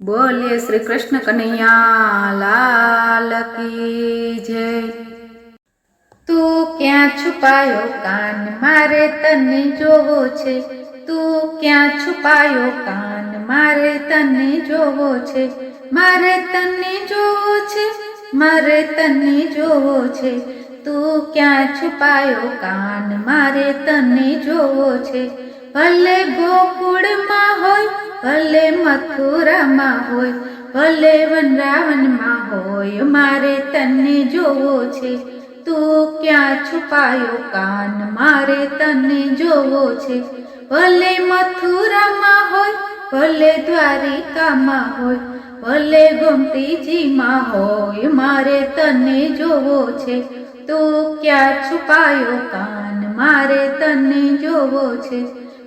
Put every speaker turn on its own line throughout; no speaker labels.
बोलिए श्री कृष्ण कन्हैया लाल की जय। तू क्या छुपायो कान मारे तने जोवो छे, तू क्या छुपायो कान मारे तने जोवो छे, मारे तने जोवो छे, मारे तने जोवो छे, तू क्या छुपायो कान मारे तने जोवो छे। भले गोकुळ मां होय, भले मथुरा मां होय, भले वृंदावन मां होय, मारे तने जोवो छे। तू क्या छुपायो कान मारे तने जोवो छे। भले मथुरा मां होय, भले द्वारिका मां होय, भले गोमतीजी मां होय, मारे तने जोवो छे। तू क्या छुपायो कान मारे तने जोवो छे।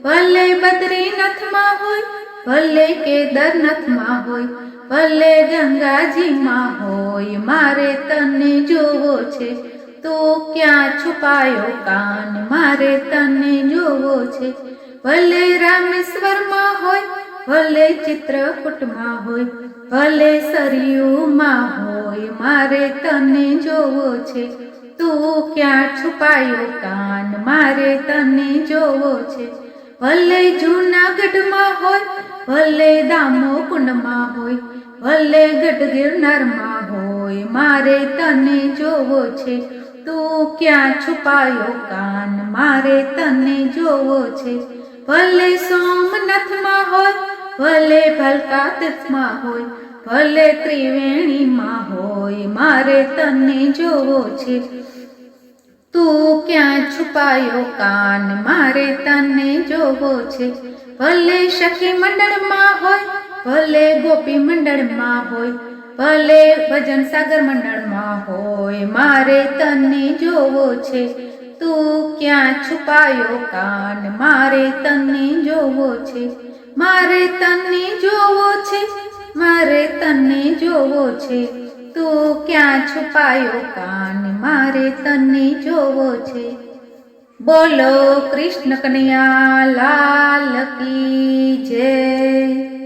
भले बद्रीनाथ मां होय, भले केदारनाथ मां होय, भले गंगाजी मां होय, मारे तने जोवो छे। तू क्या छुपायो कान मारे तने जोवो छे। भले रामेश्वर मां होय, भले चित्रकूट मां होय, भले सरयू मां होय, मारे तने जोवो छे। तू क्या छुपायो कान मारे तने जोवो छे। भले जूनागढ़ मां होय, भले दामोकुंड मां होय, भले गढ़ गिरनार मां होय, मारे तने जोवो छे। तू क्या छुपायो कान मारे तने जोवो छे। भले सोमनाथ मां होय, भले भलका तीर्थ मां होय, भले त्रिवेणी मां होय, मारे तने जोवो छे। तू क्या छुपायो कान मारे तने जोवो छे। भले सखी मंडल मां होय, भले गोपी मंडल मां होय, भले भजन सागर मंडल मां होय, मारे तने जोवो छे। तू क्या छुपायो कान मारे तने जोवो छे। मारे तने जोवो छे, मारे तने जोवो छे। तू क्या छुपायो कान मारे तने जोवो छे। बोलो कृष्ण कन्हैया लाल की जय।